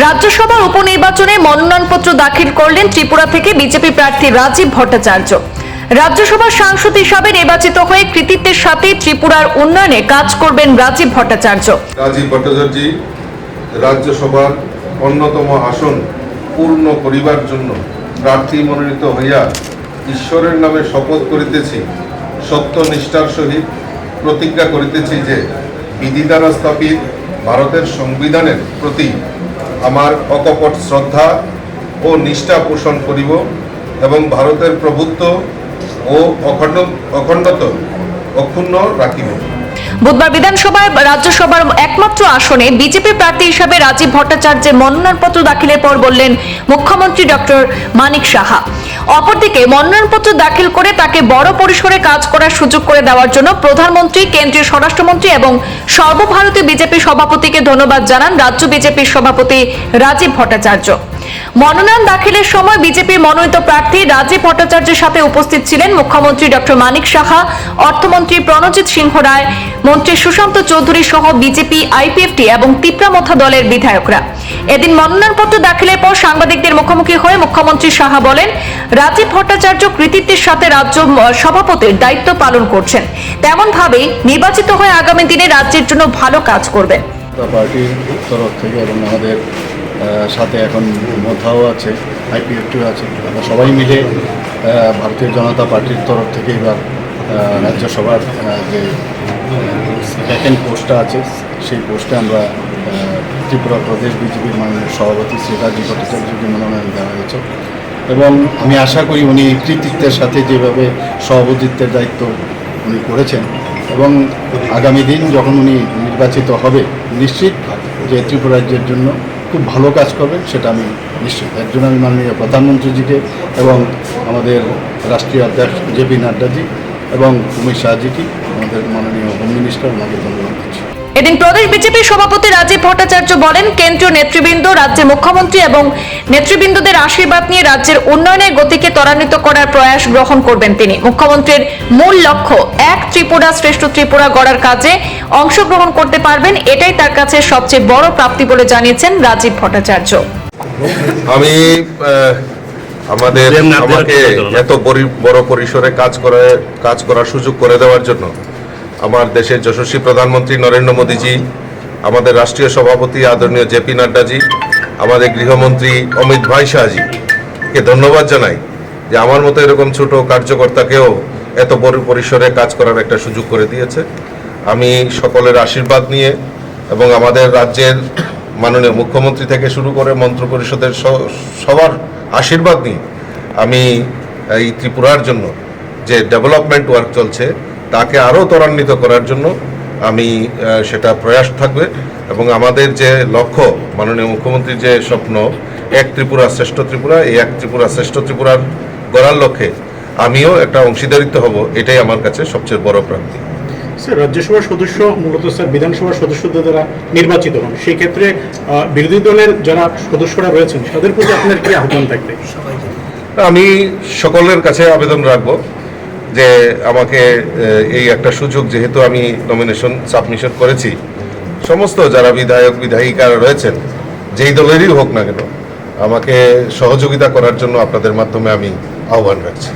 রাজ্যসভার উপনির্বাচনে মনোনয়নপত্র দাখিল করলেন ত্রিপুরা থেকে বিজেপি প্রার্থী রাজীব ভট্টাচার্য। রাজ্যসভার সাংসদ হিসাবে নির্বাচিত হয়ে কৃতিত্বের সাথে ত্রিপুরার উন্নয়নে কাজ করবেন রাজীব ভট্টাচার্য। রাজীব ভট্টাচার্য রাজ্যসভার অন্যতম আসন পূর্ণ করিবার জন্য প্রার্থী মনোনীত হইয়া ঈশ্বরের নামে শপথ করিতেছি, সত্যনিষ্ঠার সহিত প্রতিজ্ঞা করিতেছি যে বিধি দ্বারা স্থাপিত ভারতের সংবিধানের প্রতি আমার অকপট শ্রদ্ধা ও নিষ্ঠা পোষণ করিব এবং ভারতের প্রভুত্ব ও অখণ্ডতা অক্ষুণ্ণ রাখিব। বুধবার বিধানসভায় রাজ্যসভার একমাত্র আসনে বিজেপি প্রার্থী হিসাবে রাজীব ভট্টাচার্যের মনোনয়নপত্র দাখিলের পর বললেন মুখ্যমন্ত্রী ডক্টর মানিক সাহা। অপরদিকে মনোনয়নপত্র দাখিল করে তাকে বড় পরিসরে কাজ করার সুযোগ করে দেওয়ার জন্য প্রধানমন্ত্রী, কেন্দ্রীয় স্বরাষ্ট্রমন্ত্রী এবং সর্বভারতীয় বিজেপি সভাপতিকে ধন্যবাদ জানান রাজ্য বিজেপির সভাপতি রাজীব ভট্টাচার্য। মনোনয়ন দাখিলের সময় বিজেপির মনোনীত প্রার্থী রাজীব ভট্টাচার্যের সাথে উপস্থিত ছিলেন মুখ্যমন্ত্রী ডক্টর মানিক সাহা, অর্থমন্ত্রী প্রণজিৎ সিংহ রায়, মন্ত্রী সুশান্ত চৌধুরী সহ বিজেপি, আইপিএফটি এবং তিপ্রামথা দলের বিধায়করা। এদিন মনোনয়নপত্র দাখিলের পর সাংবাদিকদের মুখোমুখি হয়ে মুখ্যমন্ত্রী সাহা বলেন, রাজীব ভট্টাচার্য কৃতিত্বের সাথে রাজ্য সভাপতির দায়িত্ব পালন করছেন, তেমন ভাবে নির্বাচিত হয়ে আগামী দিনে রাজ্যের জন্য ভালো কাজ করবেন। পার্টির তরফ থেকে এবং আমাদের সাথে এখন মোথাও আছে, আইপিএফটিও আছে, আমরা সবাই মিলে ভারতীয় জনতা পার্টির তরফ থেকে এবার রাজ্যসভার যে ভ্যাকেন্ট পোস্টটা আছে সেই পোস্টে আমরা ত্রিপুরা প্রদেশ বিজেপির মাননীয় সভাপতি শ্রী রাজীব ভট্টাচার্যকে মনোনয়ন দেওয়া হয়েছে এবং আমি আশা করি উনি কৃতিত্বের সাথে যেভাবে সভাপতিত্বের দায়িত্ব উনি করেছেন এবং আগামী দিন যখন উনি নির্বাচিত হবে নিশ্চিত যে ত্রিপুরা রাজ্যের জন্য খুব ভালো কাজ করবেন, সেটা আমি নিশ্চিত। এর জন্য আমি মাননীয় প্রধানমন্ত্রীজিকে এবং আমাদের রাষ্ট্রীয় অধ্যক্ষ জেপি নাড্ডাজি এবং অমিত শাহজিকে, আমাদের মাননীয় হোম মিনিস্টার, ওনাকে ধন্যবাদ দিচ্ছি। এদিন প্রদেশ বিজেপির সভাপতি রাজীব ভট্টাচার্য বলেন, কেন্দ্রীয় নেতৃবৃন্দ, রাজ্যের মুখ্যমন্ত্রী এবং নেতৃবৃন্দদের আশীর্বাদ নিয়ে রাজ্যের উন্নয়নের গতিকে ত্বরান্বিত করার প্রয়াস গ্রহণ করবেন তিনি। মুখ্যমন্ত্রীর মূল লক্ষ্য এক ত্রিপুরা শ্রেষ্ঠ ত্রিপুরা গড়ার কাজে অংশগ্রহণ করতে পারবেন, এটাই তার কাছে সবচেয়ে বড় প্রাপ্তি বলে জানিয়েছেন রাজীব ভট্টাচার্য। আমি আমাকে এত বড় পরিসরে কাজ করার সুযোগ করে দেওয়ার জন্য আমার দেশের যশস্বী প্রধানমন্ত্রী নরেন্দ্র মোদীজি, আমাদের রাষ্ট্রীয় সভাপতি আদরণীয় জেপি নাড্ডাজি, আমাদের গৃহমন্ত্রী অমিত ভাই শাহজিকে ধন্যবাদ জানাই যে আমার মতো এরকম ছোট কার্যকর্তাকেও এত বড় পরিসরে কাজ করার একটা সুযোগ করে দিয়েছে। আমি সকলের আশীর্বাদ নিয়ে এবং আমাদের রাজ্যের মাননীয় মুখ্যমন্ত্রী থেকে শুরু করে মন্ত্রিপরিষদের সবার আশীর্বাদ নিয়ে আমি এই ত্রিপুরার জন্য যে ডেভেলপমেন্ট ওয়ার্ক চলছে তাকে আরও ত্বরান্বিত করার জন্য আমি সেটা প্রয়াস থাকবে এবং আমাদের যে লক্ষ্য, মাননীয় মুখ্যমন্ত্রীর যে স্বপ্ন এক ত্রিপুরা শ্রেষ্ঠ ত্রিপুরা, এই এক ত্রিপুরা শ্রেষ্ঠ ত্রিপুরার গড়ার লক্ষ্যে আমিও একটা অংশীদারিত্ব হব, এটাই আমার কাছে সবচেয়ে বড় প্রাপ্তি। স্যার, রাজ্যসভার সদস্য মূলত স্যার বিধানসভার সদস্যদের দ্বারা নির্বাচিত হন, সেই ক্ষেত্রে বিরোধী দলের যারা সদস্যরা রয়েছেন তাদের প্রতি আপনার কি আহ্বান থাকবে? আমি সকলের কাছে আবেদন রাখবো যে আমাকে এই একটা সুযোগ, যেহেতু আমি নমিনেশন সাবমিশন করেছি, সমস্ত যারা বিধায়ক বিধায়িকারা রয়েছেন যেই দলেরই হোক না কেন, আমাকে সহযোগিতা করার জন্য আপনাদের মাধ্যমে আমি আহ্বান রাখছি।